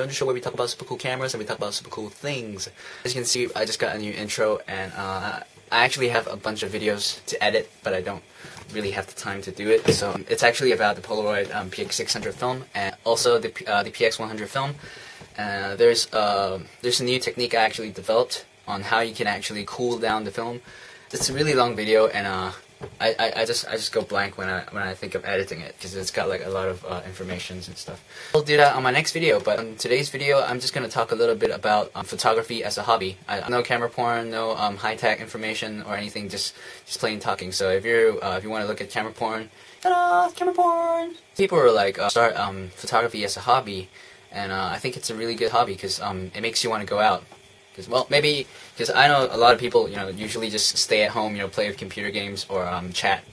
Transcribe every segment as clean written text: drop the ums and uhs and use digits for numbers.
Mijonju show where we talk about super cool cameras and we talk about super cool things. As you can see, I just got a new intro, and I actually have a bunch of videos to edit, but I don't really have the time to do it. So it's actually about the Polaroid PX600 film and also the PX100 film. There's a new technique I actually developed on how you can actually cool down the film. It's a really long video, and I just go blank when I think of editing it, because it's got like a lot of information and stuff. I'll do that on my next video, but in today's video I'm just gonna talk a little bit about photography as a hobby. No camera porn, no high-tech information or anything, just plain talking. So if you want to look at camera porn, camera porn. People are like start photography as a hobby, and I think it's a really good hobby because it makes you want to go out. Well, maybe because I know a lot of people, usually just stay at home, play with computer games or chat,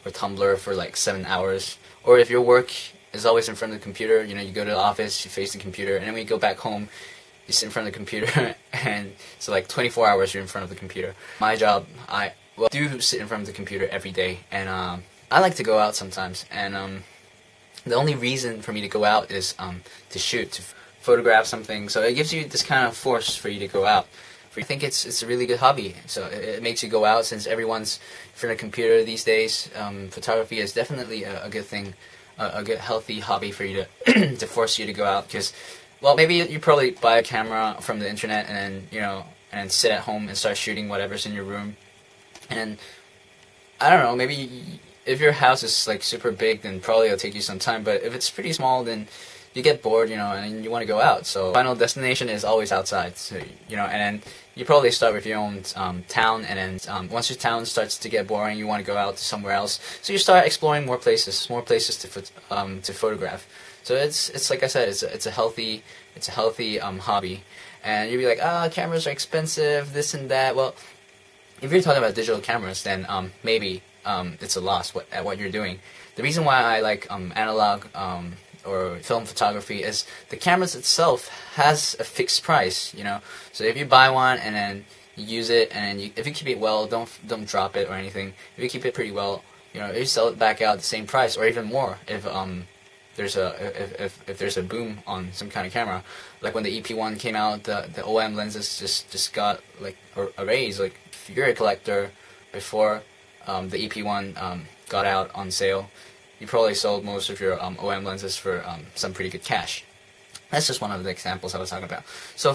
or Tumblr for like 7 hours. Or if your work is always in front of the computer, you go to the office, you face the computer, and then when you go back home, you sit in front of the computer, and so like 24 hours you're in front of the computer. My job, I do sit in front of the computer every day, and I like to go out sometimes, and the only reason for me to go out is to shoot, to photograph something. So it gives you this kind of force for you to go out. I think it's a really good hobby. So it makes you go out, since everyone's in front of a computer these days. Photography is definitely a good thing, a good healthy hobby for you to to force you to go out. Because, well, maybe you probably buy a camera from the internet and then and sit at home and start shooting whatever's in your room. And I don't know, maybe if your house is like super big, then probably it'll take you some time. But if it's pretty small, then you get bored, and you want to go out. So final destination is always outside. So and then you probably start with your own town, and then once your town starts to get boring, you want to go out to somewhere else. So you start exploring more places to photograph. So it's like I said, it's a healthy hobby. And you'll be like, cameras are expensive, this and that. Well, if you're talking about digital cameras, then maybe it's a loss at what you're doing. The reason why I like analog or film photography is the cameras itself has a fixed price, So if you buy one and then you use it, and then if you keep it well, don't drop it or anything. If you keep it pretty well, you sell it back out at the same price or even more if there's a boom on some kind of camera. Like when the EP1 came out, the OM lenses just got like a raise. Like if you're a collector before the EP1 got out on sale, you probably sold most of your OM lenses for some pretty good cash. That's just one of the examples I was talking about. So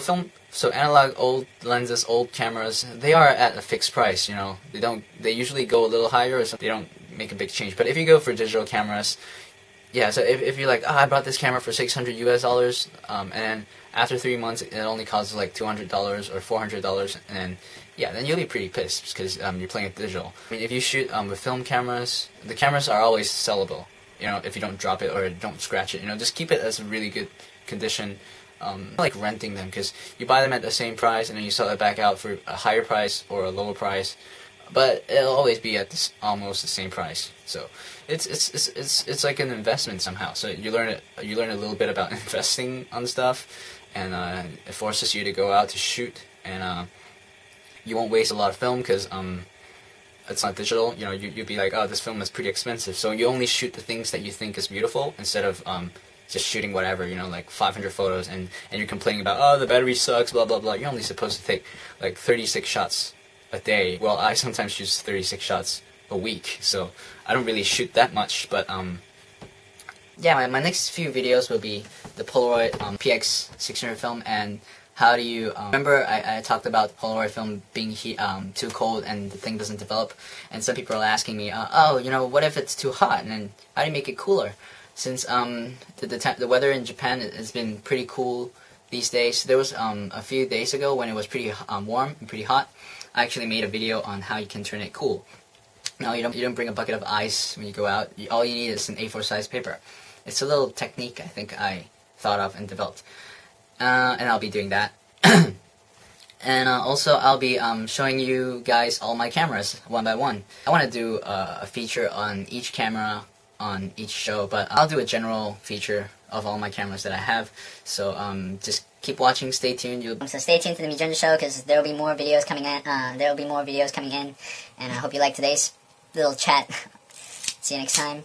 analog old lenses, old cameras, they are at a fixed price. They usually go a little higher, or they don't make a big change. But if you go for digital cameras, yeah. So if you're like, I bought this camera for $600 US, and then after 3 months it only costs like $200 or $400, and then you'll be pretty pissed because you're playing with digital. I mean, if you shoot with film cameras, the cameras are always sellable. If you don't drop it or don't scratch it, just keep it as a really good condition. Like renting them, because you buy them at the same price and then you sell it back out for a higher price or a lower price, but it'll always be at almost the same price. So it's like an investment somehow. So you learn a little bit about investing on stuff, and it forces you to go out to shoot, and you won't waste a lot of film because it's not digital. You'd be like, oh, this film is pretty expensive, so you only shoot the things that you think is beautiful instead of just shooting whatever, like 500 photos, and you're complaining about, oh, the battery sucks, blah blah blah. You're only supposed to take like 36 shots a day. Well, I sometimes shoot 36 shots a week, so I don't really shoot that much. But yeah, my next few videos will be the Polaroid PX600 film, and how do you remember I talked about the Polaroid film being too cold and the thing doesn't develop, and some people are asking me, what if it's too hot, and then how do you make it cooler? Since the weather in Japan has been pretty cool these days. There was a few days ago when it was pretty warm and pretty hot. I actually made a video on how you can turn it cool. No, you don't bring a bucket of ice when you go out. All you need is an A4 size paper. It's a little technique I think I thought of and developed, and I'll be doing that. And also I'll be showing you guys all my cameras one by one. I want to do a feature on each camera on each show, but I'll do a general feature of all my cameras that I have. So just keep watching, stay tuned. So stay tuned to the Mijonju show, because there will be more videos coming in. And I hope you liked today's little chat. See you next time.